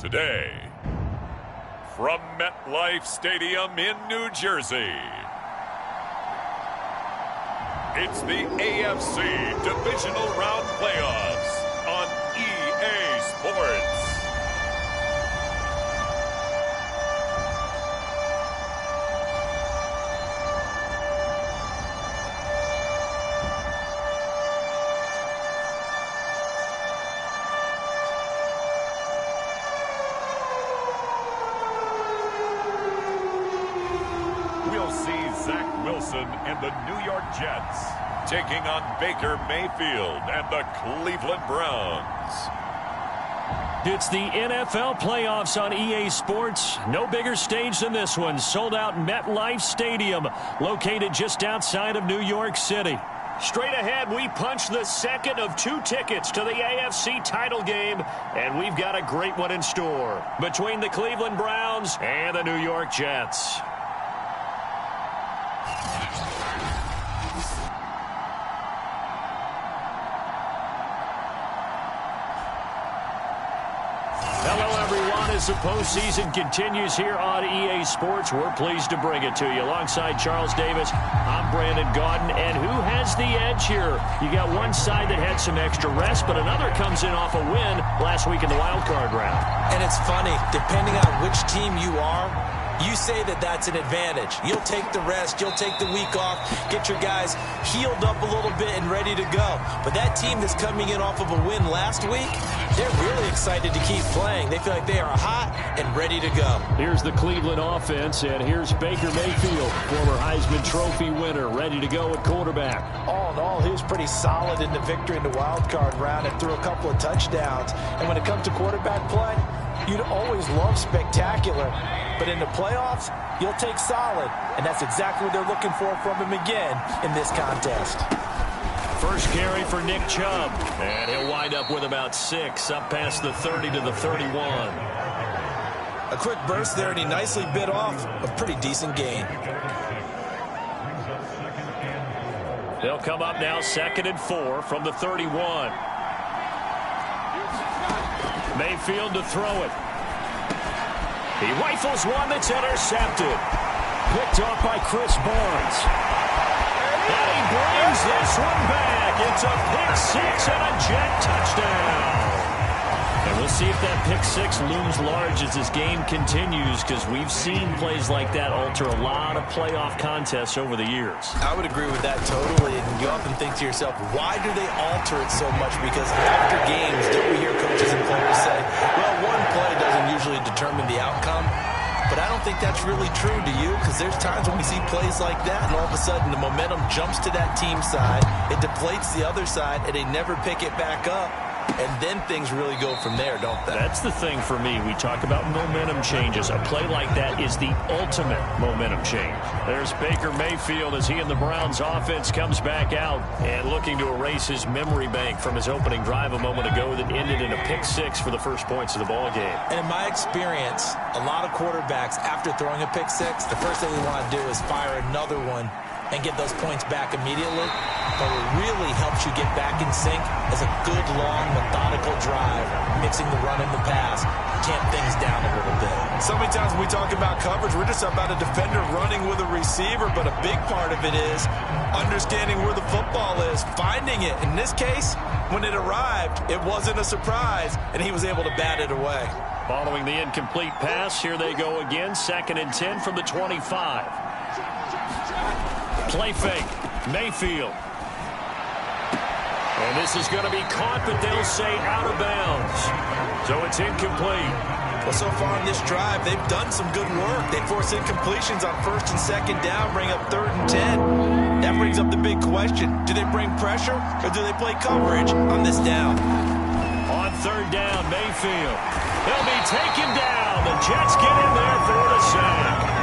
Today, from MetLife Stadium in New Jersey, it's the AFC Divisional Round Playoffs on EA Sports. We'll see Zach Wilson and the New York Jets taking on Baker Mayfield and the Cleveland Browns. It's the NFL playoffs on EA Sports. No bigger stage than this one. Sold out MetLife Stadium, located just outside of New York City. Straight ahead, we punch the second of 2 tickets to the AFC title game, and we've got a great one in store between the Cleveland Browns and the New York Jets. As the postseason continues here on EA Sports, we're pleased to bring it to you. Alongside Charles Davis, I'm Brandon Gaudin. And who has the edge here? You got one side that had some extra rest, but another comes in off a win last week in the wild card round. And it's funny, depending on which team you are, you say that that's an advantage. You'll take the rest, you'll take the week off, get your guys healed up a little bit and ready to go. But that team that's coming in off of a win last week, they're really excited to keep playing. They feel like they are hot and ready to go. Here's the Cleveland offense, and here's Baker Mayfield, former Heisman Trophy winner, ready to go at quarterback. All in all, he was pretty solid in the victory in the wild card round and threw a couple of touchdowns. And when it comes to quarterback play, you'd always love spectacular. But in the playoffs, you'll take solid. And that's exactly what they're looking for from him again in this contest. First carry for Nick Chubb. And he'll wind up with about 6, up past the 30 to the 31. A quick burst there, and he nicely bit off a pretty decent gain. They'll come up now 2nd and 4 from the 31. Mayfield to throw it. He rifles one that's intercepted. Picked off by Chris Barnes. And he brings this one back. It's a pick-6 and a Jet touchdown. And we'll see if that pick-6 looms large as this game continues, because we've seen plays like that alter a lot of playoff contests over the years. I would agree with that totally. And you often think to yourself, why do they alter it so much? Because after games, don't we hear coaches and players say, well, one play doesn't usually determine the outcome. But I don't think that's really true, do you? Because there's times when we see plays like that, and all of a sudden the momentum jumps to that team side, it deflates the other side, and they never pick it back up. And then things really go from there, don't they? That's the thing for me. We talk about momentum changes. A play like that is the ultimate momentum change. There's Baker Mayfield as he and the Browns offense comes back out and looking to erase his memory bank from his opening drive a moment ago that ended in a pick-6 for the first points of the ball game. And in my experience, a lot of quarterbacks, after throwing a pick-6, the first thing they want to do is fire another one and get those points back immediately. But what really helps you get back in sync is a good, long, methodical drive, mixing the run and the pass, tamp things down a little bit. So many times when we talk about coverage, we're just about a defender running with a receiver, but a big part of it is understanding where the football is, finding it. In this case, when it arrived, it wasn't a surprise, and he was able to bat it away. Following the incomplete pass, here they go again, 2nd and 10 from the 25. Play fake, Mayfield. And this is going to be caught, but they'll say out of bounds. So it's incomplete. Well, so far in this drive, they've done some good work. They force incompletions on 1st and 2nd down, bring up 3rd and 10. That brings up the big question. Do they bring pressure, or do they play coverage on this down? On 3rd down, Mayfield. They'll be taken down. The Jets get in there for the sack.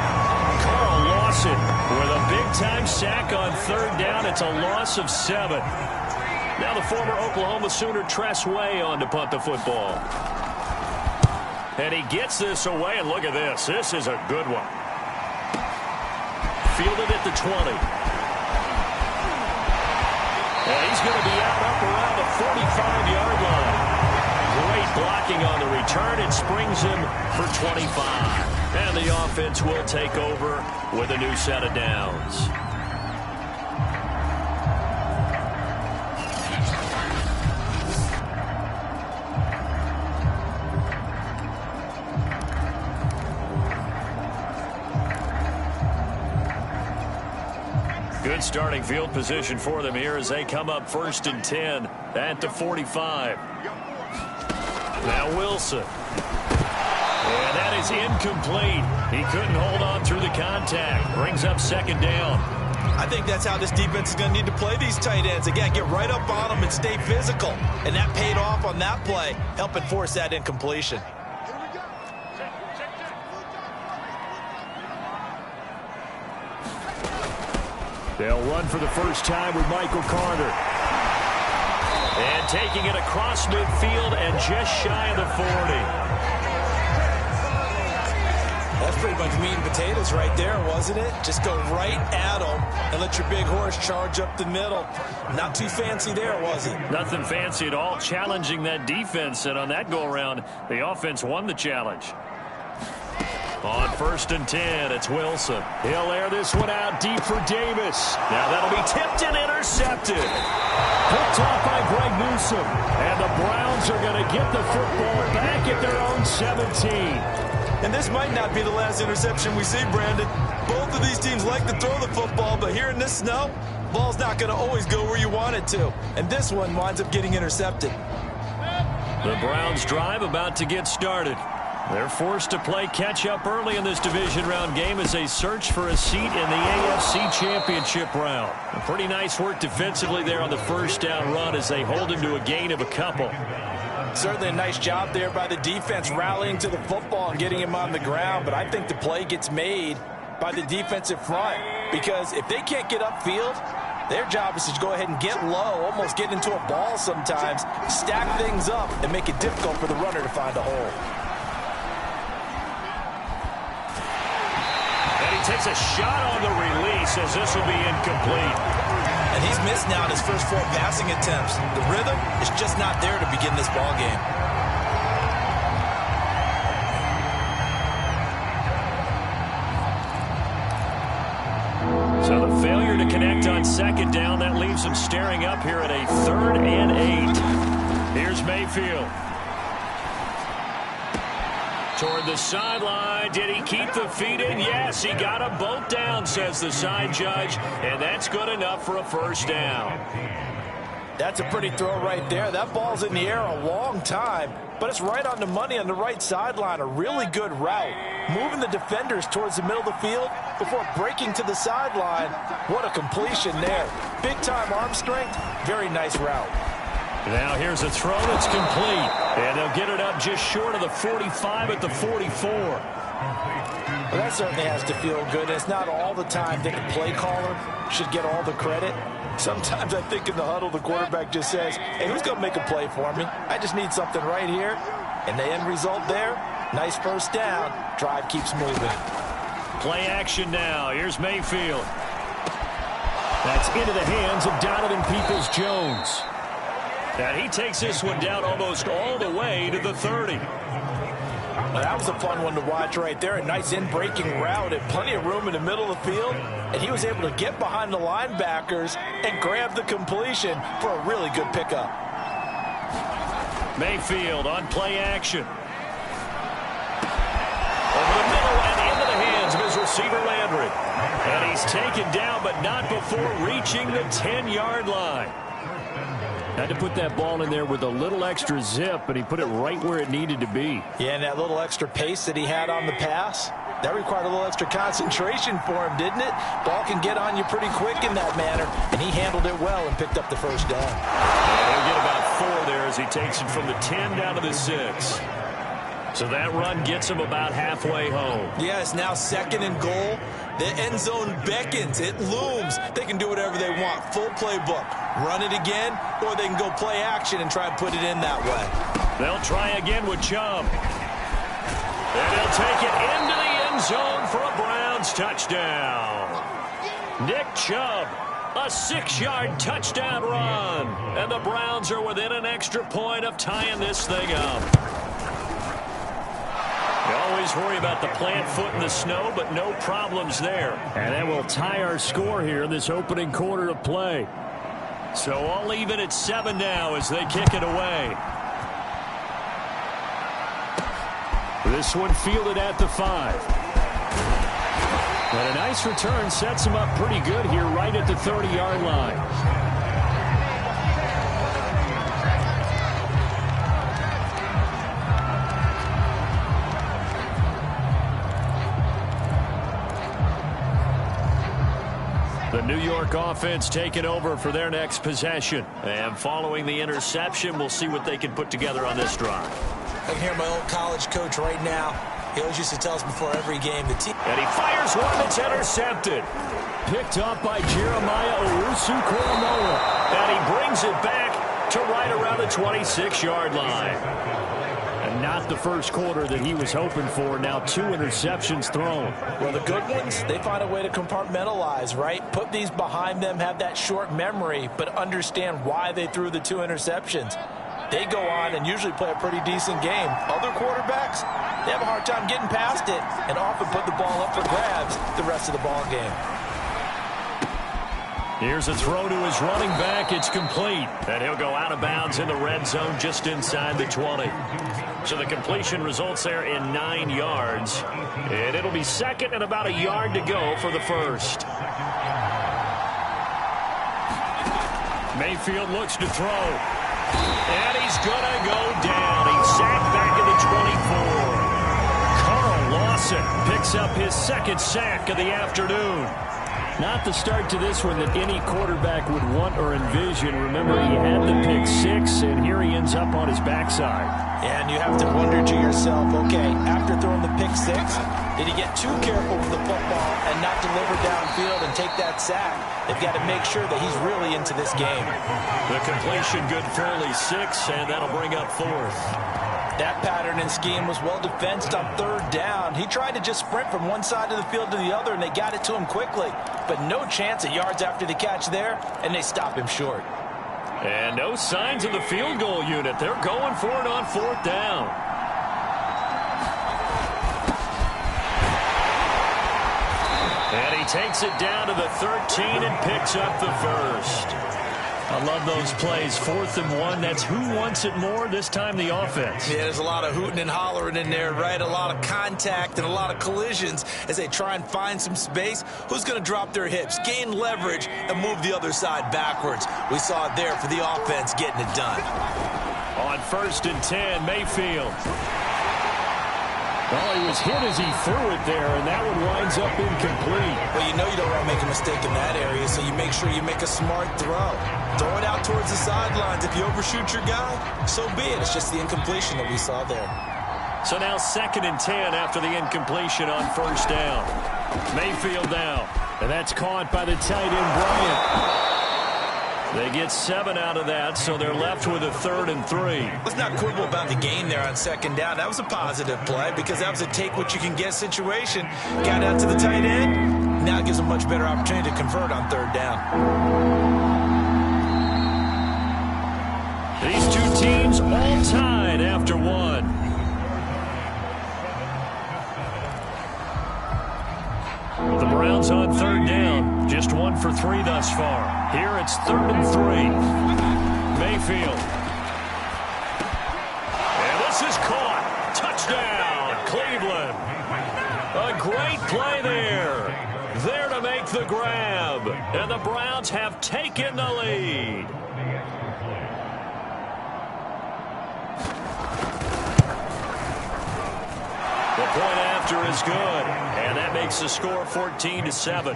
Carl Lawson with a big-time sack on 3rd down. It's a loss of 7. Now the former Oklahoma Sooner Tress Way on to punt the football. And he gets this away, and look at this. This is a good one. Fielded at the 20. And he's going to be out up around the 45-yard line. Great blocking on the return. It springs him for 25. And the offense will take over with a new set of downs. Good starting field position for them here as they come up 1st and 10 at the 45. Now Wilson. And that is incomplete. He couldn't hold on through the contact. Brings up 2nd down. I think that's how this defense is going to need to play these tight ends. Again, get right up on them and stay physical. And that paid off on that play, helping force that incompletion. They'll run for the first time with Michael Carter. And taking it across midfield and just shy of the 40. That's pretty much meat and potatoes right there, wasn't it? Just go right at them and let your big horse charge up the middle. Not too fancy there, was it? Nothing fancy at all, challenging that defense. And on that go-around, the offense won the challenge. On 1st and 10, it's Wilson. He'll air this one out deep for Davis. Now that'll be tipped and intercepted. Picked off by Greg Newsome. And the Browns are going to get the football back at their own 17. And this might not be the last interception we see, Brandon. Both of these teams like to throw the football, but here in this snow, ball's not going to always go where you want it to. And this one winds up getting intercepted. The Browns drive about to get started. They're forced to play catch-up early in this division round game as they search for a seat in the AFC Championship round. A pretty nice work defensively there on the first down run as they hold him to a gain of a couple. Certainly a nice job there by the defense rallying to the football and getting him on the ground, but I think the play gets made by the defensive front because if they can't get upfield, their job is to go ahead and get low, almost get into a ball sometimes, stack things up, and make it difficult for the runner to find a hole. Takes a shot on the release as this will be incomplete. And he's missed now in his first 4 passing attempts. The rhythm is just not there to begin this ball game. So the failure to connect on 2nd down, that leaves him staring up here at a 3rd and 8. Here's Mayfield. Toward the sideline. Did he keep the feet in? Yes, he got them both down, says the side judge, and that's good enough for a 1st down. That's a pretty throw right there. That ball's in the air a long time, but it's right on the money on the right sideline. A really good route. Moving the defenders towards the middle of the field before breaking to the sideline. What a completion there. Big-time arm strength. Very nice route. Now here's a throw that's complete. And they'll get it up just short of the 45 at the 44. Well, that certainly has to feel good. It's not all the time that the play caller should get all the credit. Sometimes I think in the huddle, the quarterback just says, hey, who's going to make a play for me? I just need something right here. And the end result there, nice 1st down. Drive keeps moving. Play action now. Here's Mayfield. That's into the hands of Donovan Peoples-Jones. And he takes this one down almost all the way to the 30. Well, that was a fun one to watch right there. A nice in-breaking route and plenty of room in the middle of the field. And he was able to get behind the linebackers and grab the completion for a really good pickup. Mayfield on play action. Over the middle and into the hands of his receiver Landry. And he's taken down, but not before reaching the 10-yard line. Had to put that ball in there with a little extra zip, and he put it right where it needed to be. Yeah, and that little extra pace that he had on the pass, that required a little extra concentration for him, didn't it? Ball can get on you pretty quick in that manner, and he handled it well and picked up the 1st down. He'll get about 4 there as he takes it from the 10 down to the 6. So that run gets him about halfway home. Yeah, it's now 2nd and goal. The end zone beckons. It looms. They can do whatever they want. Full playbook. Run it again, or they can go play action and try and put it in that way. They'll try again with Chubb. And they'll take it into the end zone for a Browns touchdown. Nick Chubb A 6-yard touchdown run. And the Browns are within an extra point of tying this thing up. You always worry about the plant foot in the snow, but no problems there. And that will tie our score here in this opening quarter of play. So I'll leave it at 7 now as they kick it away. This one fielded at the 5. And a nice return sets him up pretty good here right at the 30-yard line. The New York offense taking over for their next possession. And following the interception, we'll see what they can put together on this drive. I can hear my old college coach right now. He always used to tell us before every game the team. And he fires one that's intercepted. Picked up by Jeremiah Owusu-Koramoah. And he brings it back to right around the 26-yard line. And not the first quarter that he was hoping for. Now 2 interceptions thrown. Well, the good ones, they find a way to compartmentalize, right? Put these behind them, have that short memory, but understand why they threw the 2 interceptions. They go on and usually play a pretty decent game. Other quarterbacks, they have a hard time getting past it and often put the ball up for grabs the rest of the ball game. Here's a throw to his running back. It's complete. And he'll go out of bounds in the red zone just inside the 20. So the completion results there in 9 yards. And it'll be second and about a yard to go for the first. Mayfield looks to throw. And he's going to go down. He's sacked back at the 24. Carl Lawson picks up his second sack of the afternoon. Not the start to this one that any quarterback would want or envision. Remember, he had the pick 6, and here he ends up on his backside. And you have to wonder to yourself, okay, after throwing the pick 6, did he get too careful with the football and not deliver downfield and take that sack? They've got to make sure that he's really into this game. The completion good for only 6, and that'll bring up 4th. That pattern and scheme was well defensed on 3rd down. He tried to just sprint from one side of the field to the other, and they got it to him quickly. But no chance at yards after the catch there, and they stop him short. And no signs of the field goal unit. They're going for it on 4th down. And he takes it down to the 13 and picks up the first. I love those plays. 4th and 1. That's who wants it more, this time the offense. Yeah, there's a lot of hooting and hollering in there, right? A lot of contact and a lot of collisions as they try and find some space. Who's going to drop their hips, gain leverage, and move the other side backwards? We saw it there for the offense getting it done. On 1st and 10, Mayfield. Well, he was hit as he threw it there, and that one winds up incomplete. Well, you know you don't want to make a mistake in that area, so you make sure you make a smart throw. Throw it out towards the sidelines. If you overshoot your guy, so be it. It's just the incompletion that we saw there. So now 2nd and 10 after the incompletion on 1st down. Mayfield down, and that's caught by the tight end, Bryant. They get 7 out of that, so they're left with a 3rd and 3. Let's not quibble about the gain there on 2nd down. That was a positive play because that was a take-what-you-can-get situation. Got out to the tight end. Now it gives a much better opportunity to convert on 3rd down. These two teams all tied after 1. The Browns on 3rd down. Just 1 for 3 thus far. Here it's 3rd and 3. Mayfield. And this is caught. Touchdown, Cleveland. A great play there. There to make the grab. And the Browns have taken the lead. The point after is good, and that makes the score 14-7.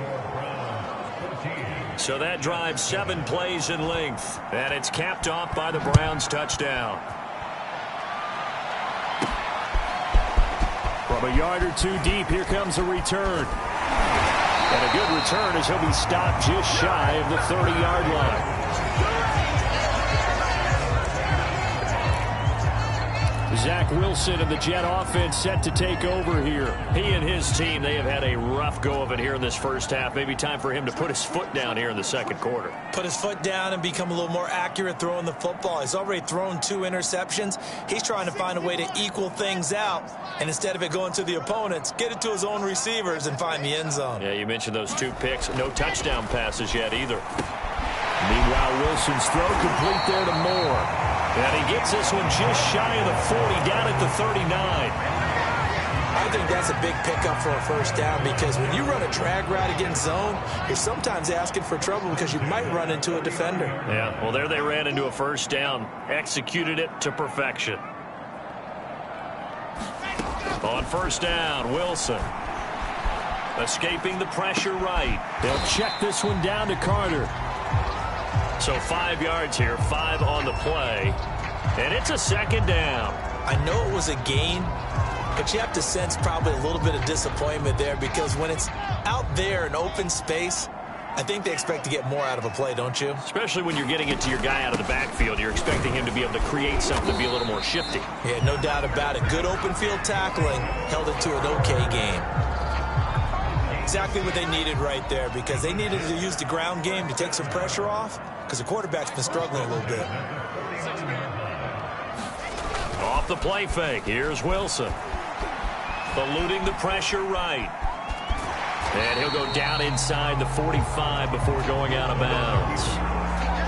So that drives 7 plays in length, and it's capped off by the Browns' touchdown. From a yard or 2 deep, here comes a return. And a good return as he'll be stopped just shy of the 30-yard line. Zach Wilson and the Jet offense set to take over here. He and his team, they have had a rough go of it here in this first half. Maybe time for him to put his foot down here in the second quarter. Put his foot down and become a little more accurate throwing the football. He's already thrown 2 interceptions. He's trying to find a way to equal things out. And instead of it going to the opponents, get it to his own receivers and find the end zone. Yeah, you mentioned those 2 picks. No touchdown passes yet either. Meanwhile, Wilson's throw complete there to Moore. And he gets this one just shy of the 40, down at the 39. I think that's a big pickup for a first down because when you run a drag route against zone, you're sometimes asking for trouble because you might run into a defender. Yeah, well, there they ran into a first down. Executed it to perfection. On first down, Wilson. Escaping the pressure right. They'll check this one down to Carter. So 5 yards here, 5 on the play. And it's a second down. I know it was a gain, but you have to sense probably a little bit of disappointment there because when it's out there in open space, I think they expect to get more out of a play, don't you? Especially when you're getting it to your guy out of the backfield. You're expecting him to be able to create something, be a little more shifty. Yeah, no doubt about it. Good open field tackling held it to an okay game. Exactly what they needed right there because they needed to use the ground game to take some pressure off because the quarterback's been struggling a little bit. Off the play fake. Here's Wilson. Eluding the pressure right. And he'll go down inside the 45 before going out of bounds.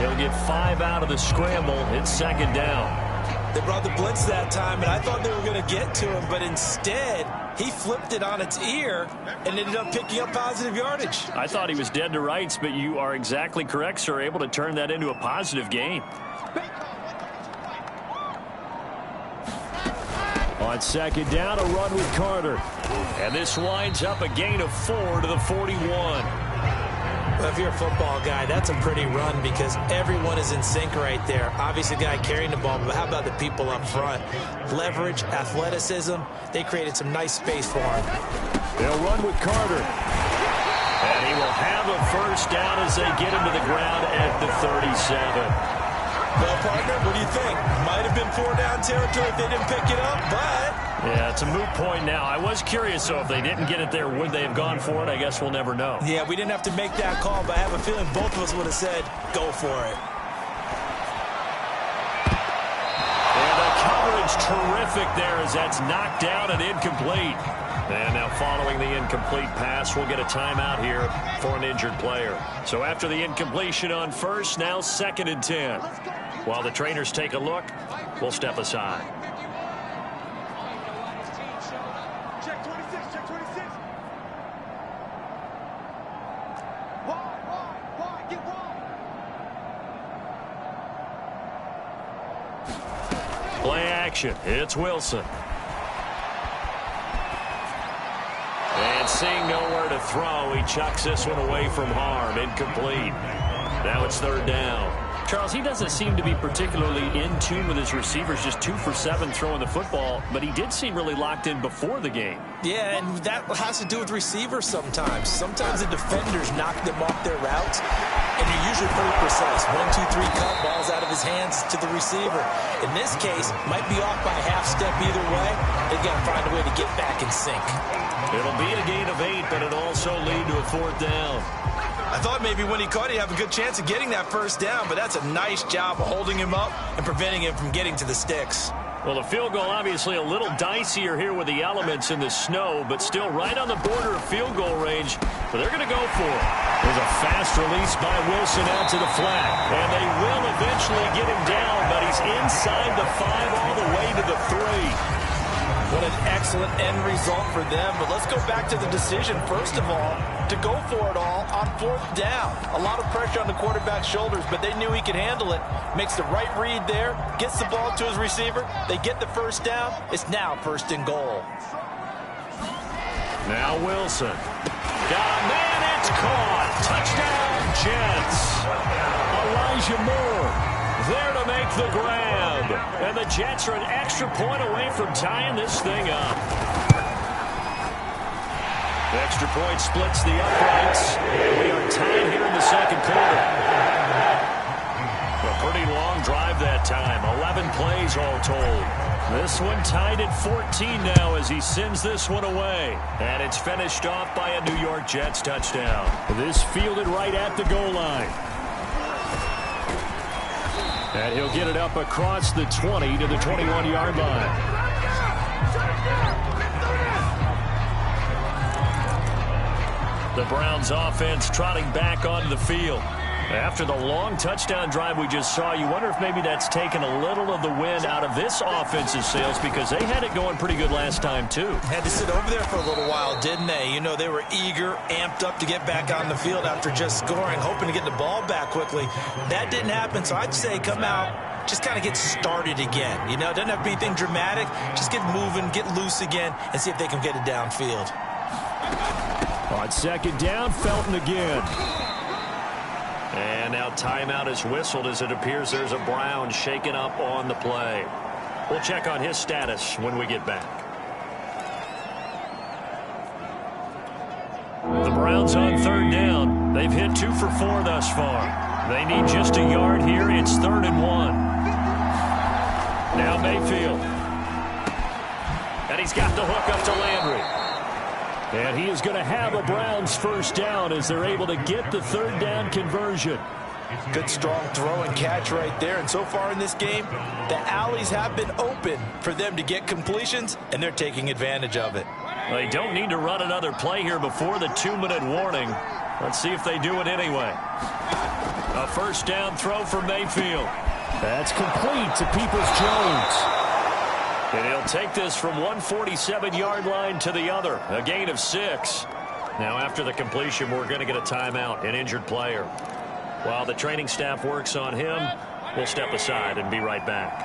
He'll get 5 out of the scramble. It's second down. They brought the blitz that time, and I thought they were going to get to him, but instead, he flipped it on its ear and ended up picking up positive yardage. I thought he was dead to rights, but you are exactly correct, sir. Able to turn that into a positive gain. On second down, a run with Carter. And this winds up a gain of 4 to the 41. Well, if you're a football guy, that's a pretty run because everyone is in sync right there. Obviously, the guy carrying the ball, but how about the people up front? Leverage, athleticism, they created some nice space for him. They'll run with Carter. And he will have a first down as they get him to the ground at the 37. Well, partner, what do you think? Might have been 4-down territory if they didn't pick it up, but... Yeah, it's a moot point now. I was curious, so if they didn't get it there, would they have gone for it? I guess we'll never know. Yeah, we didn't have to make that call, but I have a feeling both of us would have said, go for it. And the coverage terrific there as that's knocked down and incomplete. And now following the incomplete pass, we'll get a timeout here for an injured player. So after the incompletion on first, now 2nd and 10. While the trainers take a look, we'll step aside. Check 26, check 26. Wide, get wide. Play action. It's Wilson. And seeing nowhere to throw, he chucks this one away from harm. Incomplete. Now it's 3rd down. Charles, he doesn't seem to be particularly in tune with his receivers, just 2 for 7 throwing the football, but he did seem really locked in before the game. Yeah, and that has to do with receivers sometimes. Sometimes the defenders knock them off their routes, and they're usually pretty precise. 1, 2, 3 cut, balls out of his hands to the receiver. In this case, might be off by a half step either way. They've got to find a way to get back in sync. It'll be a gain of 8, but it'll also lead to a 4th down. I thought maybe when he caught it, he'd have a good chance of getting that first down, but that's a nice job of holding him up and preventing him from getting to the sticks. Well, the field goal obviously a little dicier here with the elements in the snow, but still right on the border of field goal range. So they're going to go for it. There's a fast release by Wilson out to the flat. And they will eventually get him down, but he's inside the 5 all the way to the 3. What an excellent end result for them. But let's go back to the decision, first of all, to go for it all on 4th down. A lot of pressure on the quarterback's shoulders, but they knew he could handle it. Makes the right read there, gets the ball to his receiver. They get the first down. It's now 1st and goal. Now Wilson. Got a man, it's caught. Touchdown, Jets. Elijah Moore there to make the grab. And the Jets are an extra point away from tying this thing up. The extra point splits the uprights. And we are tied here in the second quarter. A pretty long drive that time. 11 plays all told. This one tied at 14 now as he sends this one away. And it's finished off by a New York Jets touchdown. This fielded right at the goal line. And he'll get it up across the 20 to the 21-yard line. The Browns offense trotting back onto the field. After the long touchdown drive we just saw, you wonder if maybe that's taken a little of the wind out of this offensive sails because they had it going pretty good last time too. Had to sit over there for a little while, didn't they? You know, they were eager, amped up to get back on the field after just scoring, hoping to get the ball back quickly. That didn't happen, so I'd say come out, just kind of get started again. You know, it doesn't have to be anything dramatic. Just get moving, get loose again, and see if they can get it downfield. On second down, Felton again. And now timeout is whistled as it appears there's a Brown shaken up on the play. We'll check on his status when we get back. The Browns on third down. They've hit 2 for 4 thus far. They need just a yard here. It's 3rd and 1. Now Mayfield. And he's got the hook up to Landry. And he is going to have a Browns first down as they're able to get the 3rd down conversion. Good strong throw and catch right there. And so far in this game, the alleys have been open for them to get completions, and they're taking advantage of it. They don't need to run another play here before the 2-minute warning. Let's see if they do it anyway. A first down throw for Mayfield. That's complete to Peoples-Jones. And he'll take this from 147-yard line to the other. A gain of 6. Now after the completion, we're going to get a timeout, an injured player. While the training staff works on him, we'll step aside and be right back.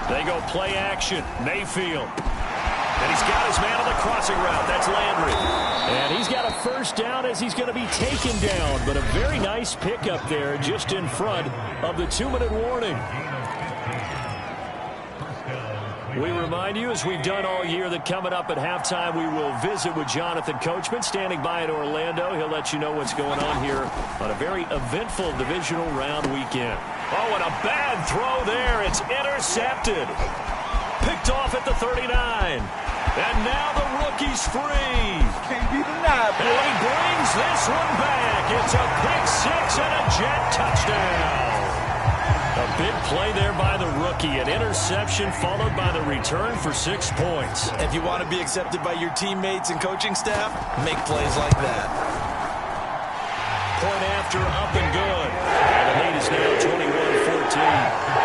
They go play action. Mayfield. And he's got his man on the crossing route. That's Landry. And he's got a first down as he's going to be taken down. But a very nice pickup there just in front of the 2-minute warning. We remind you, as we've done all year, that coming up at halftime, we will visit with Jonathan Coachman standing by in Orlando. He'll let you know what's going on here on a very eventful divisional round weekend. Oh, and a bad throw there. It's intercepted. Picked off at the 39. And now the rookie's free. Can't be denied, boy. And he brings this one back. It's a pick 6 and a Jet touchdown. A big play there by the rookie. An interception followed by the return for 6 points. If you want to be accepted by your teammates and coaching staff, make plays like that. Point after, up and good. And the lead is now 21-14.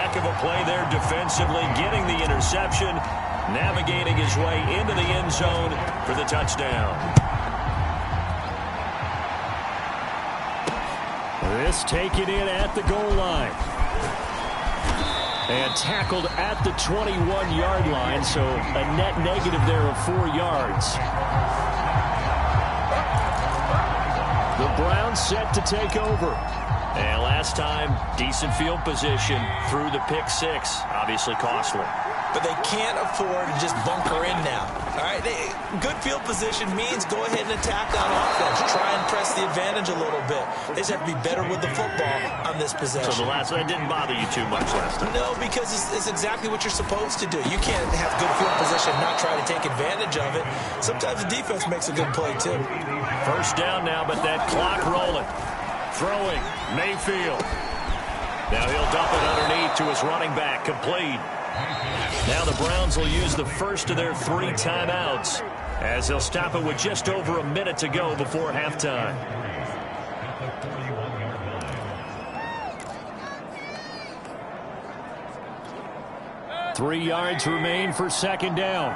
Of a play there defensively, getting the interception, navigating his way into the end zone for the touchdown. This taken in at the goal line. And tackled at the 21-yard line, so a net negative there of 4 yards. The Browns set to take over. And last time, decent field position through the pick 6. Obviously costly. But they can't afford to just bunker in now. All right, good field position means go ahead and attack on offense. Try and press the advantage a little bit. They just have to be better with the football on this possession. So that didn't bother you too much last time? No, because it's exactly what you're supposed to do. You can't have good field position and not try to take advantage of it. Sometimes the defense makes a good play, too. First down now, but that clock rolling. Throwing, Mayfield. Now he'll dump it underneath to his running back, complete. Now the Browns will use the first of their 3 timeouts as they'll stop it with just over a minute to go before halftime. Three yards remain for second down.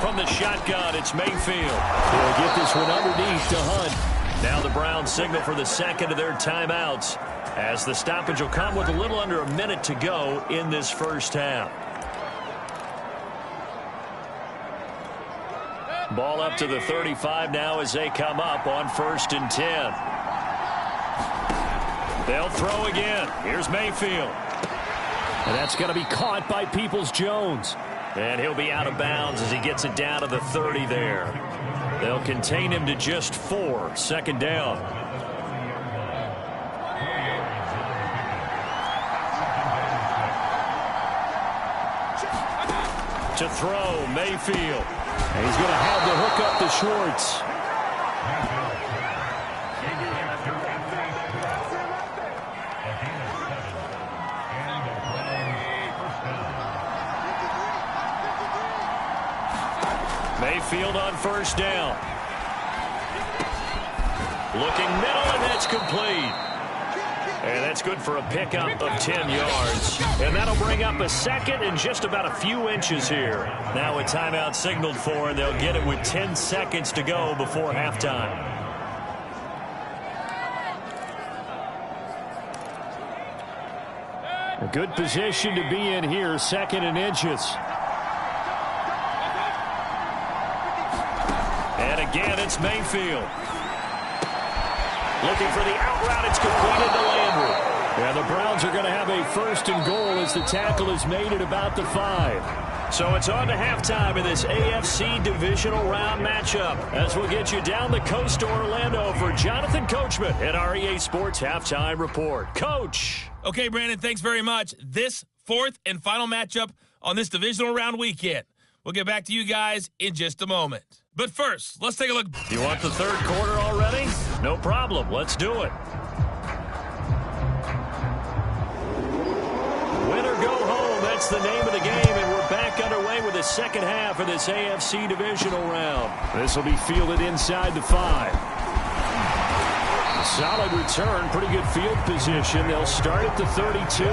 From the shotgun, it's Mayfield. He'll get this one underneath to Hunt. Now the Browns signal for the second of their timeouts as the stoppage will come with a little under a minute to go in this first half. Ball up to the 35 now as they come up on 1st and 10. They'll throw again. Here's Mayfield. And that's going to be caught by Peoples-Jones. And he'll be out of bounds as he gets it down to the 30 there. They'll contain him to just 4. Second down. To throw, Mayfield. And he's going to have the hook up to Schwartz. Mayfield on first down. Looking middle, and that's complete. And that's good for a pickup of 10 yards. And that'll bring up a second and just about a few inches here. Now a timeout signaled for, and they'll get it with 10 seconds to go before halftime. A good position to be in here, second and inches. And again, it's Mayfield. Looking for the out route. It's completed to Landry. Yeah, the Browns are going to have a first and goal as the tackle is made at about the 5. So it's on to halftime in this AFC divisional round matchup as we'll get you down the coast to Orlando for Jonathan Coachman at our EA Sports Halftime Report. Coach. Okay, Brandon, thanks very much. This fourth and final matchup on this divisional round weekend. We'll get back to you guys in just a moment. But first, let's take a look. You want the third quarter already? No problem. Let's do it. Win or go home, that's the name of the game, and we're back underway with the second half of this AFC divisional round. This will be fielded inside the 5. Solid return, pretty good field position. They'll start at the 32.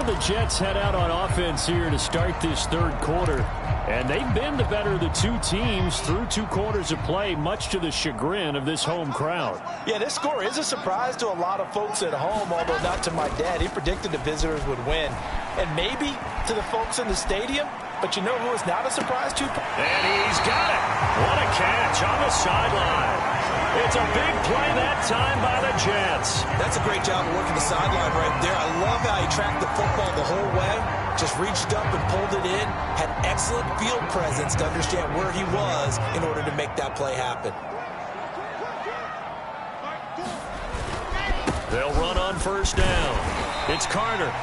The Jets head out on offense here to start this third quarter. And they've been the better of the two teams through 2 quarters of play, much to the chagrin of this home crowd. Yeah, this score is a surprise to a lot of folks at home, although not to my dad. He predicted the visitors would win. And maybe to the folks in the stadium, but you know who is not a surprise to? And he's got it. What a catch on the sideline. It's a big play that time by the Jets. That's a great job of working the sideline right there. I love how he tracked the football the whole way. Just reached up and pulled it in. Had excellent field presence to understand where he was in order to make that play happen. They'll run on first down. It's Carter.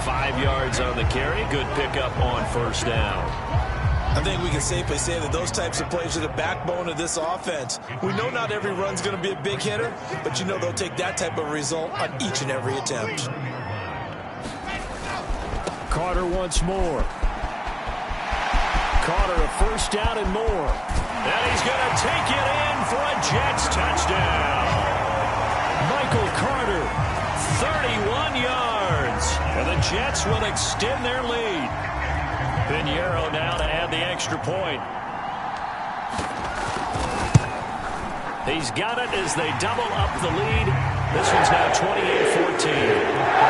5 yards on the carry. Good pickup on first down. I think we can safely say that those types of plays are the backbone of this offense. We know not every run's going to be a big hitter, but you know they'll take that type of result on each and every attempt. Carter once more. Carter a first down and more. And he's going to take it in for a Jets touchdown. Michael Carter, 31 yards. And the Jets will extend their lead. Pinheiro now to add the extra point. He's got it as they double up the lead. This one's now 28-14.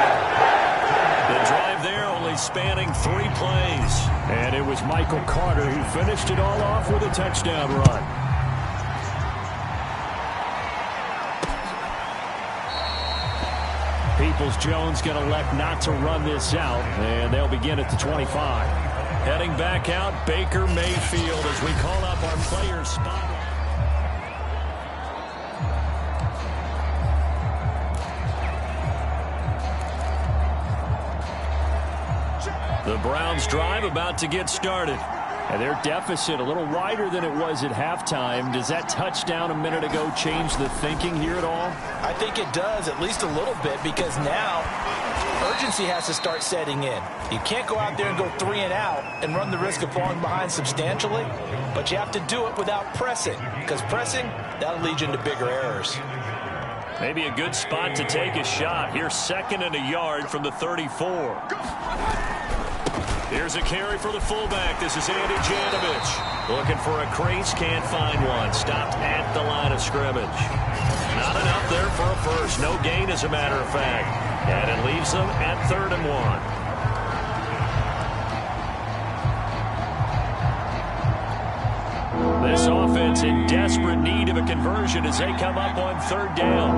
The drive there only spanning 3 plays. And it was Michael Carter who finished it all off with a touchdown run. Peoples-Jones going to elect not to run this out, and they'll begin at the 25. Heading back out, Baker Mayfield as we call up our players spot. The Browns drive about to get started. And their deficit a little wider than it was at halftime. Does that touchdown a minute ago change the thinking here at all? I think it does, at least a little bit, because now urgency has to start setting in. You can't go out there and go 3 and out and run the risk of falling behind substantially, but you have to do it without pressing, because pressing, that'll lead you into bigger errors. Maybe a good spot to take a shot. Here's 2nd and a yard from the 34. Here's a carry for the fullback. This is Andy Janovich. Looking for a crease, can't find one. Stopped at the line of scrimmage. Not enough there for a first. No gain, as a matter of fact. And it leaves them at 3rd and 1. This offense in desperate need of a conversion as they come up on 3rd down.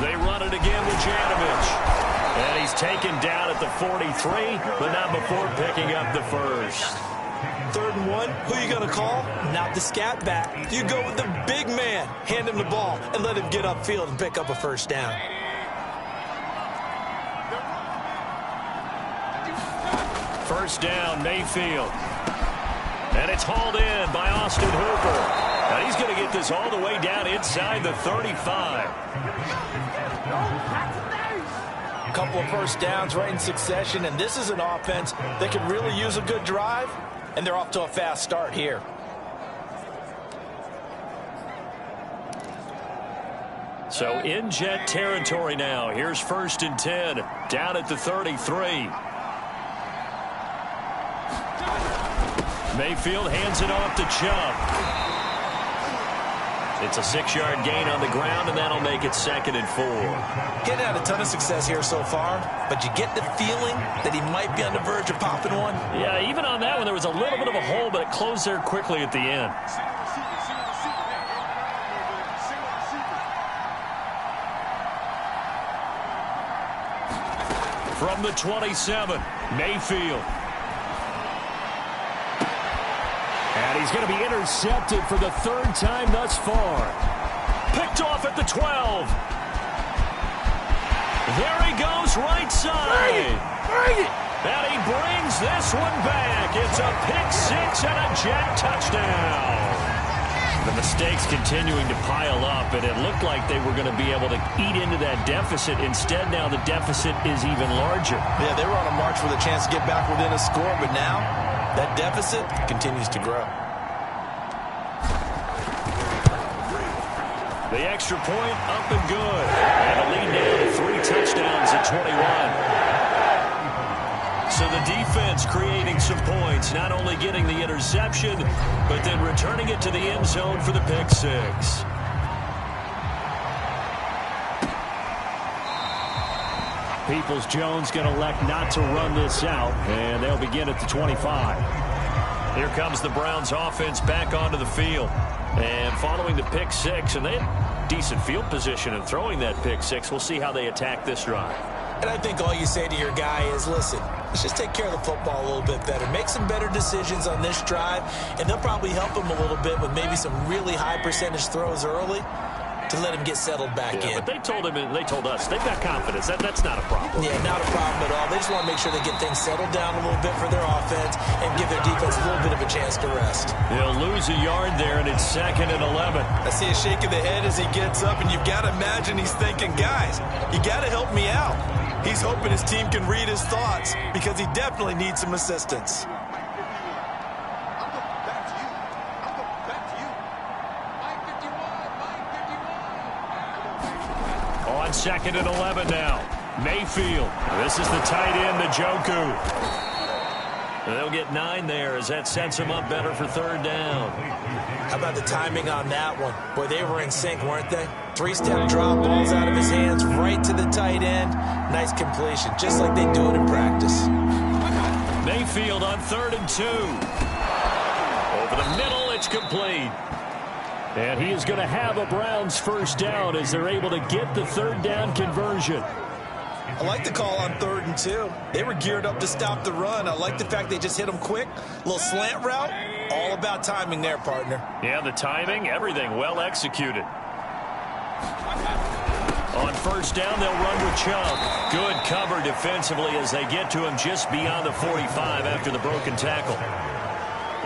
They run it again with Janovich. And he's taken down at the 43, but not before picking up the first. 3rd and 1, who are you going to call? Not the scat back. You go with the big man. Hand him the ball and let him get upfield and pick up a first down. First down, Mayfield. And it's hauled in by Austin Hooper. And he's going to get this all the way down inside the 35. A couple of first downs right in succession, and this is an offense that could really use a good drive, and they're off to a fast start here. So in Jet territory now. Here's 1st and 10 down at the 33. Mayfield hands it off to Chubb. It's a 6-yard gain on the ground, and that'll make it 2nd and 4. Getting had a ton of success here so far, but you get the feeling that he might be on the verge of popping one. Yeah, even on that one, there was a little bit of a hole, but it closed there quickly at the end. From the 27, Mayfield. And he's going to be intercepted for the 3rd time thus far. Picked off at the 12. There he goes, right side. Bring it. And he brings this one back. It's a pick-6 and a Jet touchdown. The mistakes continuing to pile up, and it looked like they were going to be able to eat into that deficit. Instead, now the deficit is even larger. Yeah, they were on a march with a chance to get back within a score, but now that deficit continues to grow. The extra point up and good. And a lead down to 3 touchdowns at 21. So the defense creating some points, not only getting the interception, but then returning it to the end zone for the pick-6. Peoples-Jones going to elect not to run this out, and they'll begin at the 25. Here comes the Browns offense back onto the field. And following the pick-6, and they had decent field position in throwing that pick-6. We'll see how they attack this drive. And I think all you say to your guy is, listen, let's just take care of the football a little bit better. Make some better decisions on this drive, and they'll probably help him a little bit with maybe some really high percentage throws early to let him get settled back in. But they told him, and they told us, they've got confidence. That's not a problem. Yeah, not a problem at all. They just want to make sure they get things settled down a little bit for their offense and give their defense a little bit of a chance to rest. They'll lose a yard there, and it's 2nd and 11. I see a shake of the head as he gets up, and you've got to imagine he's thinking, guys, you got to help me out. He's hoping his team can read his thoughts because he definitely needs some assistance. On 2nd and 11 now. Mayfield. This is the tight end, Njoku. They'll get 9 there as that sets him up better for 3rd down. How about the timing on that one? Boy, they were in sync, weren't they? 3-step drop, balls out of his hands, right to the tight end. Nice completion, just like they do it in practice. Mayfield on 3rd and 2. Over the middle, it's complete. And he is going to have a Browns first down as they're able to get the 3rd down conversion. I like the call on 3rd and 2. They were geared up to stop the run. I like the fact they just hit them quick. A little slant route. All about timing there, partner. Yeah, the timing, everything well executed. On 1st down, they'll run with Chubb. Good cover defensively as they get to him just beyond the 45 after the broken tackle.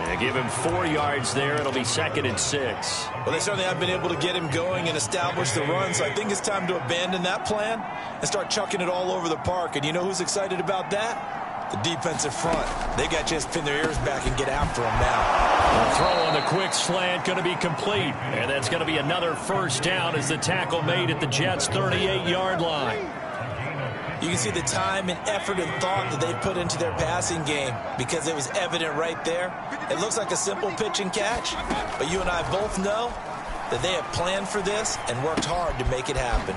They give him 4 yards there. It'll be 2nd and 6. Well, they certainly have been able to get him going and establish the run, so I think it's time to abandon that plan and start chucking it all over the park. And you know who's excited about that? The defensive front. They got a chance to pin their ears back and get after him now. The throw on the quick slant going to be complete. And that's going to be another first down as the tackle made at the Jets' 38-yard line. You can see the time and effort and thought that they put into their passing game because it was evident right there. It looks like a simple pitch and catch, but you and I both know that they have planned for this and worked hard to make it happen.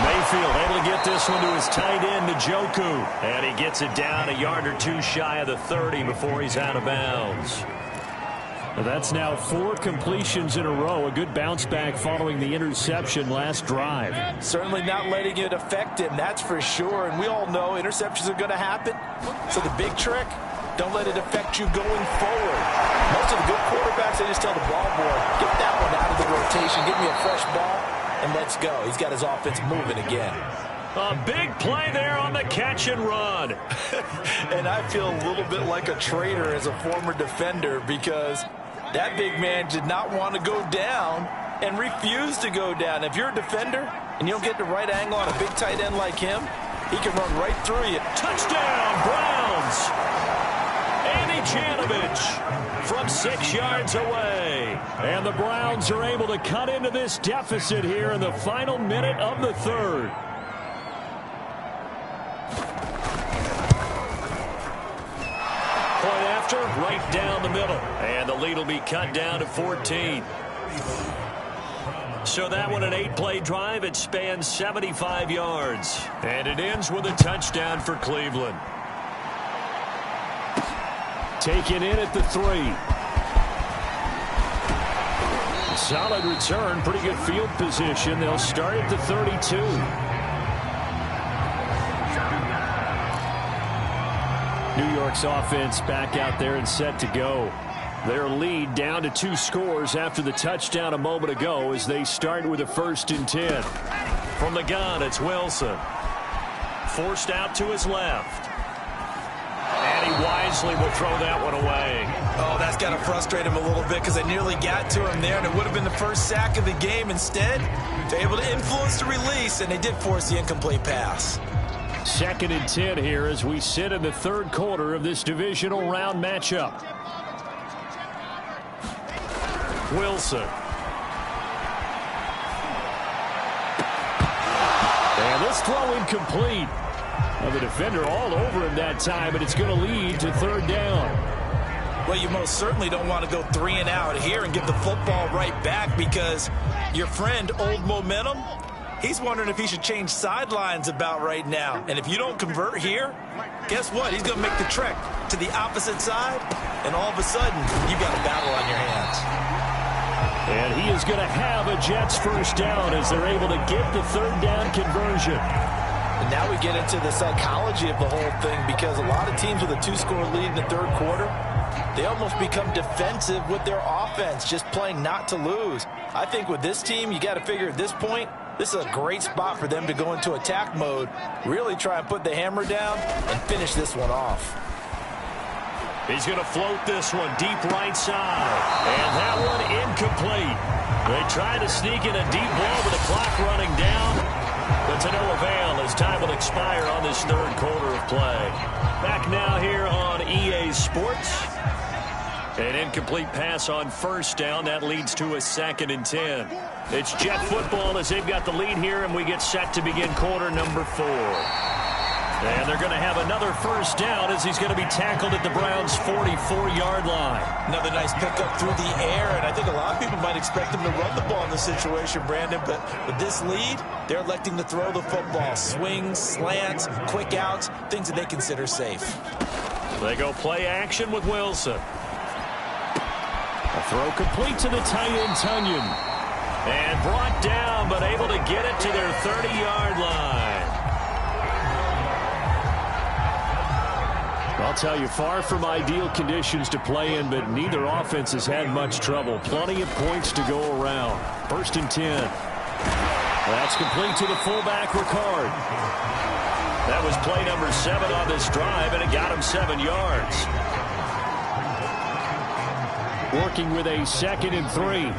Mayfield able to get this one to his tight end, Njoku. And he gets it down a yard or 2 shy of the 30 before he's out of bounds. That's now 4 completions in a row. A good bounce back following the interception last drive. Certainly not letting it affect him, that's for sure. And we all know interceptions are going to happen. So the big trick, don't let it affect you going forward. Most of the good quarterbacks, they just tell the ball boy, get that one out of the rotation, give me a fresh ball, and let's go. He's got his offense moving again. A big play there on the catch and run. And I feel a little bit like a traitor as a former defender because that big man did not want to go down and refused to go down. If you're a defender and you don't get the right angle on a big tight end like him, he can run right through you. Touchdown, Browns! Andy Janovich from 6 yards away. And the Browns are able to cut into this deficit here in the final minute of the third. Point after, right down the middle. And the lead will be cut down to 14. So that one, an 8-play drive. It spans 75 yards. And it ends with a touchdown for Cleveland. Taken in at the 3. Solid return, pretty good field position. They'll start at the 32. New York's offense back out there and set to go. Their lead down to 2 scores after the touchdown a moment ago as they start with a 1st and 10. From the gun, it's Wilson. Forced out to his left. And he wisely will throw that one away. Oh, that's got to frustrate him a little bit because they nearly got to him there, and it would have been the first sack of the game. Instead, they're able to influence the release, and they did force the incomplete pass. 2nd and 10 here as we sit in the 3rd quarter of this divisional round matchup. Wilson. And this throw incomplete. Well, the defender all over him that time, but it's going to lead to 3rd down. Well, you most certainly don't want to go 3 and out here and give the football right back because your friend, Old Momentum, he's wondering if he should change sidelines about right now. And if you don't convert here, guess what? He's going to make the trek to the opposite side, and all of a sudden, you've got a battle on your hands. And he is going to have a Jets 1st down as they're able to get the 3rd down conversion. And now we get into the psychology of the whole thing because a lot of teams with a 2-score lead in the 3rd quarter, they almost become defensive with their offense, just playing not to lose. I think with this team, you got to figure at this point, this is a great spot for them to go into attack mode, really try and put the hammer down and finish this one off. He's going to float this one deep right side. And that one incomplete. They try to sneak in a deep ball with the clock running down. But to no avail as time will expire on this 3rd quarter of play. Back now here on EA Sports. An incomplete pass on 1st down. That leads to a 2nd and 10. It's Jet football as they've got the lead here, and we get set to begin quarter number 4. And they're going to have another 1st down as he's going to be tackled at the Browns' 44-yard line. Another nice pickup through the air, and I think a lot of people might expect him to run the ball in this situation, Brandon, but with this lead, they're electing to throw the football. Swings, slants, quick outs, things that they consider safe. They go play action with Wilson. A throw complete to the tight end, Tunyon. And brought down, but able to get it to their 30-yard line. I'll tell you, far from ideal conditions to play in, but neither offense has had much trouble. Plenty of points to go around. 1st and 10. That's complete to the fullback, Ricard. That was play number 7 on this drive, and it got him 7 yards. Working with a 2nd and 3.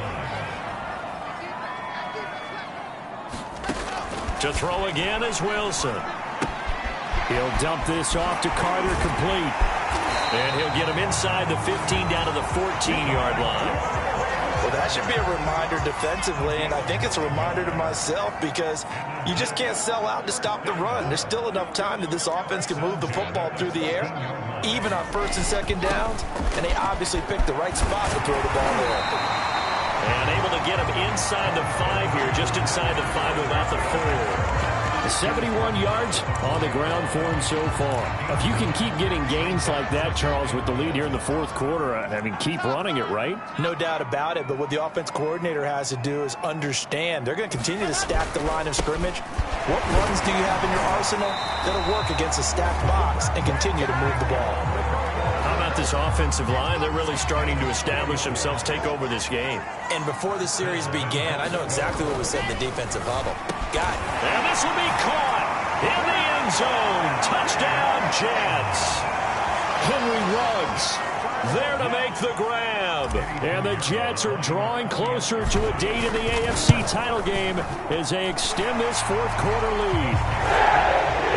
To throw again is Wilson. He'll dump this off to Carter, complete. And he'll get him inside the 15 down to the 14-yard line. Well, that should be a reminder defensively, and I think it's a reminder to myself because you just can't sell out to stop the run. There's still enough time that this offense can move the football through the air, even on 1st and 2nd downs, and they obviously picked the right spot to throw the ball there. And able to get him inside the 5 here, just inside the 5 without the 4. 71 yards on the ground for him so far. If you can keep getting gains like that, Charles, with the lead here in the fourth quarter, I mean, keep running it, right? No doubt about it, but what the offense coordinator has to do is understand they're going to continue to stack the line of scrimmage. What runs do you have in your arsenal that'll work against a stacked box and continue to move the ball? How about this offensive line? They're really starting to establish themselves, take over this game. And before the series began, I know exactly what was said in the defensive huddle. Got it. And this will be caught in the end zone. Touchdown, Jets. Henry Ruggs there to make the grab. And the Jets are drawing closer to a date in the AFC title game as they extend this fourth quarter lead.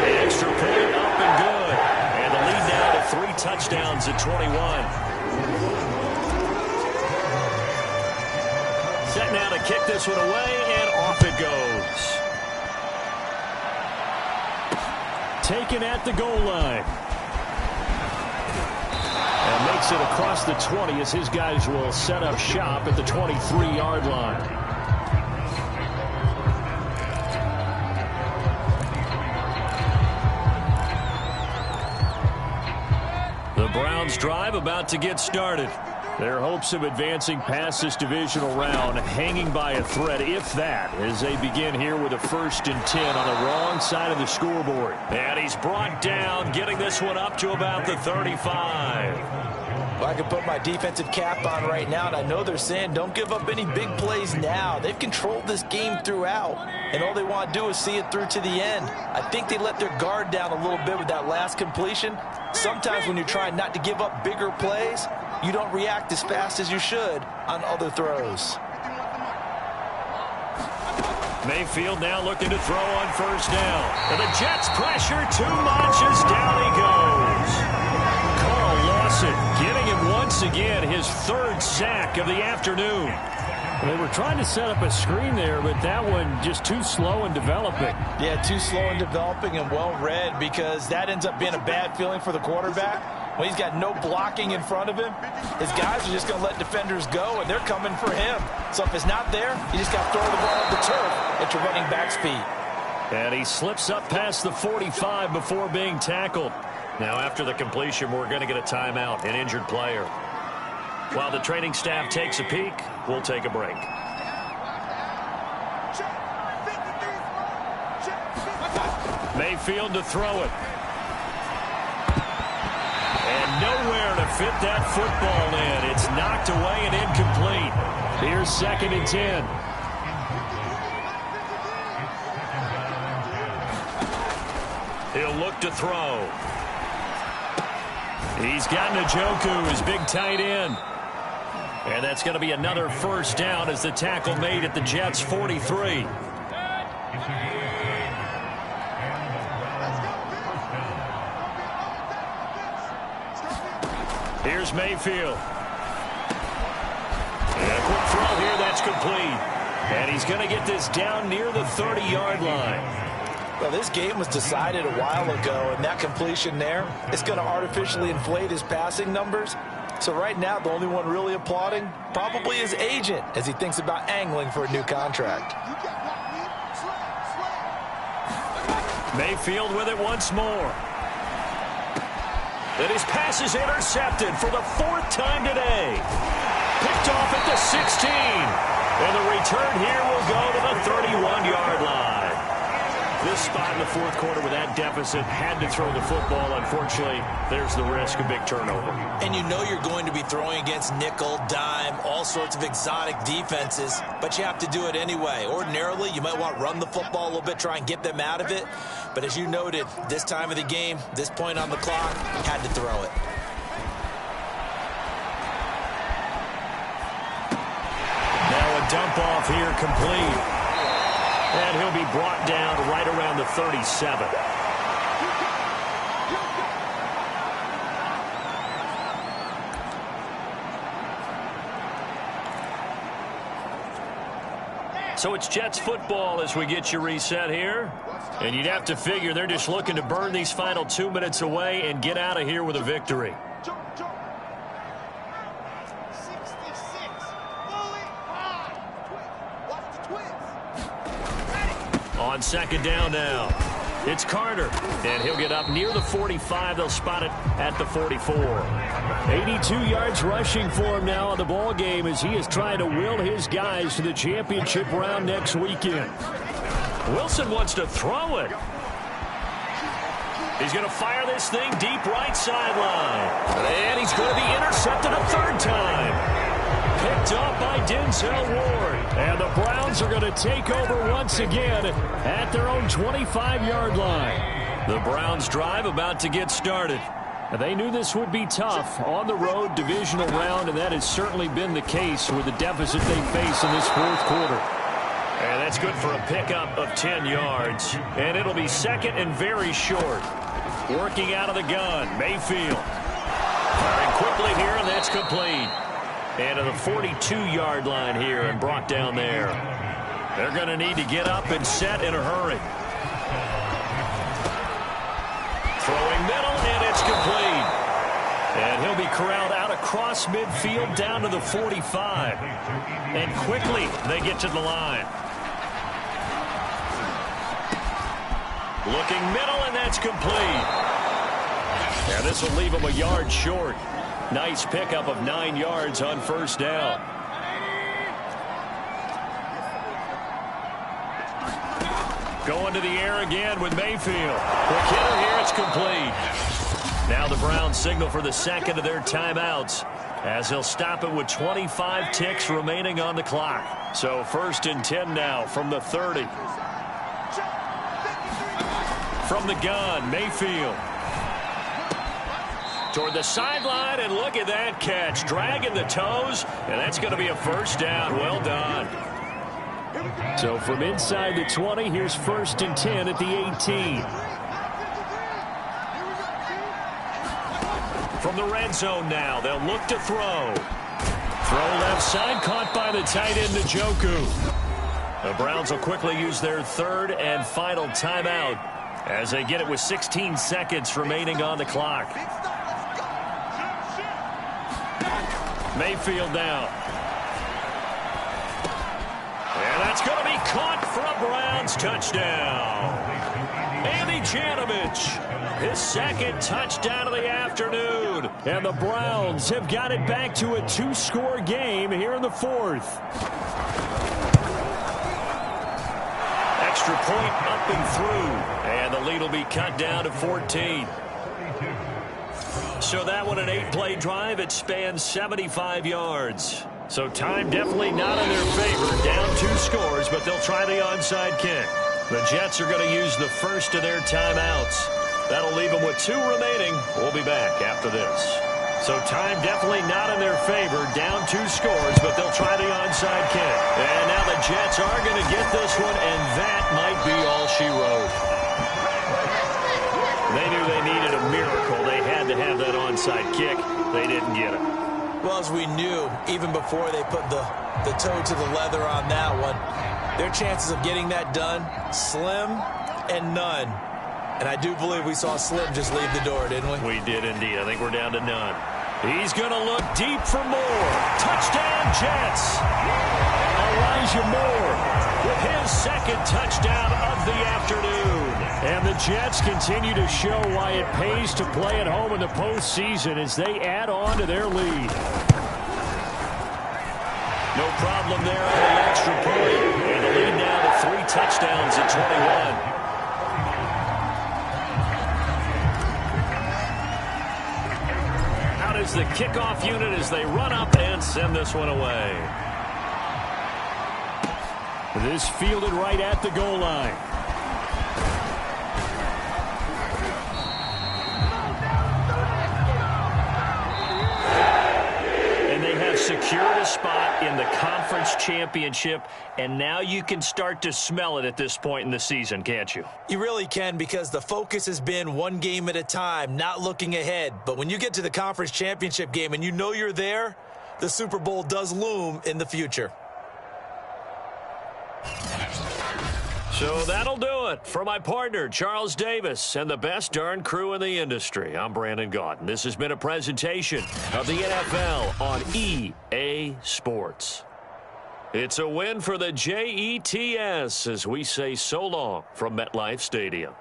The extra point up and good. And the lead now to 3 touchdowns at 21. Set now to kick this one away, and off it goes. Taken at the goal line. And makes it across the 20 as his guys will set up shop at the 23-yard line. The Browns drive about to get started. Their hopes of advancing past this divisional round hanging by a thread, if that, as they begin here with a 1st and 10 on the wrong side of the scoreboard. And he's brought down, getting this one up to about the 35. Well, I can put my defensive cap on right now, and I know they're saying don't give up any big plays now. They've controlled this game throughout, and all they want to do is see it through to the end. I think they let their guard down a little bit with that last completion. Sometimes when you're trying not to give up bigger plays, you don't react as fast as you should on other throws. Mayfield now looking to throw on 1st down. And the Jets pressure too much as down he goes. Carl Lawson getting him once again his 3rd sack of the afternoon. They were trying to set up a screen there, but that one just too slow in developing. Yeah, too slow in developing and well read, because that ends up being a bad feeling for the quarterback. When he's got no blocking in front of him, his guys are just going to let defenders go, and they're coming for him. So if it's not there, you just got to throw the ball at the turf at your running back speed. And he slips up past the 45 before being tackled. Now after the completion, we're going to get a timeout, an injured player. While the training staff takes a peek, we'll take a break. Mayfield to throw it. And nowhere to fit that football in. It's knocked away and incomplete. Here's 2nd and 10. He'll look to throw. He's got Njoku, his big tight end. And that's going to be another 1st down as the tackle made at the Jets' 43. Here's Mayfield. And a quick throw here, that's complete. And he's going to get this down near the 30-yard line. Well, this game was decided a while ago, and that completion there is going to artificially inflate his passing numbers. So right now, the only one really applauding probably his agent as he thinks about angling for a new contract. Mayfield with it once more. And his pass is intercepted for the 4th time today. Picked off at the 16. And the return here will go to the 31-yard line. This spot in the fourth quarter with that deficit had to throw the football. Unfortunately, there's the risk of big turnover. And you know you're going to be throwing against nickel, dime, all sorts of exotic defenses, but you have to do it anyway. Ordinarily, you might want to run the football a little bit, try and get them out of it. But as you noted, this time of the game, this point on the clock, had to throw it. Now a dump off here complete. And he'll be brought down right around the 37. So it's Jets football as we get you reset here. And you'd have to figure they're just looking to burn these final 2 minutes away and get out of here with a victory. On second down now. It's Carter, and he'll get up near the 45. They'll spot it at the 44. 82 yards rushing for him now on the ball game as he is trying to will his guys to the championship round next weekend. Wilson wants to throw it. He's going to fire this thing deep right sideline. And he's going to be intercepted a third time. Picked up by Denzel Ward. And the Browns are going to take over once again at their own 25-yard line. The Browns drive about to get started. They knew this would be tough on the road divisional round, and that has certainly been the case with the deficit they face in this fourth quarter. And that's good for a pickup of 10 yards. And it'll be second and very short. Working out of the gun, Mayfield. Firing quickly here, and that's complete. And to the 42-yard line here and brought down there. They're going to need to get up and set in a hurry. Throwing middle, and it's complete. And he'll be corralled out across midfield down to the 45. And quickly they get to the line. Looking middle, and that's complete. Now this will leave him a yard short. Nice pickup of 9 yards on first down. Going to the air again with Mayfield. Quick hitter here, it's complete. Now the Browns signal for the second of their timeouts as he'll stop it with 25 ticks remaining on the clock. So first and 10 now from the 30. From the gun, Mayfield. Toward the sideline, and look at that catch. Dragging the toes, and that's going to be a first down. Well done. So from inside the 20, here's first and 10 at the 18. From the red zone now, they'll look to throw. Throw left side, caught by the tight end, Njoku. The Browns will quickly use their third and final timeout as they get it with 16 seconds remaining on the clock. Mayfield down. And that's going to be caught for a Browns touchdown. Andy Janovich, his second touchdown of the afternoon. And the Browns have got it back to a 2-score game here in the fourth. Extra point up and through. And the lead will be cut down to 14. So that one, an 8-play drive. It spans 75 yards. So time definitely not in their favor. Down 2 scores, but they'll try the onside kick. The Jets are going to use the first of their timeouts. That'll leave them with 2 remaining. We'll be back after this. So time definitely not in their favor. Down 2 scores, but they'll try the onside kick. And now the Jets are going to get this one, and that might be all she wrote. They knew they needed a miracle. They had to have that onside kick. They didn't get it. Well, as we knew, even before they put the toe to the leather on that one, their chances of getting that done, slim and none. And I do believe we saw Slim just leave the door, didn't we? We did indeed. I think we're down to none. He's going to look deep for more. Touchdown, Jets. Elijah Moore with his second touchdown of the afternoon. And the Jets continue to show why it pays to play at home in the postseason as they add on to their lead. No problem there on the extra point. And the lead now to 3 touchdowns at 21. Out is the kickoff unit as they run up and send this one away. This fielded right at the goal line. Secured a spot in the conference championship, and now you can start to smell it at this point in the season, can't you? You really can, because the focus has been one game at a time, not looking ahead. But when you get to the conference championship game and you know you're there, the Super Bowl does loom in the future. So that'll do it for my partner, Charles Davis, and the best darn crew in the industry. I'm Brandon Gaudin. This has been a presentation of the NFL on EA Sports. It's a win for the Jets as we say so long from MetLife Stadium.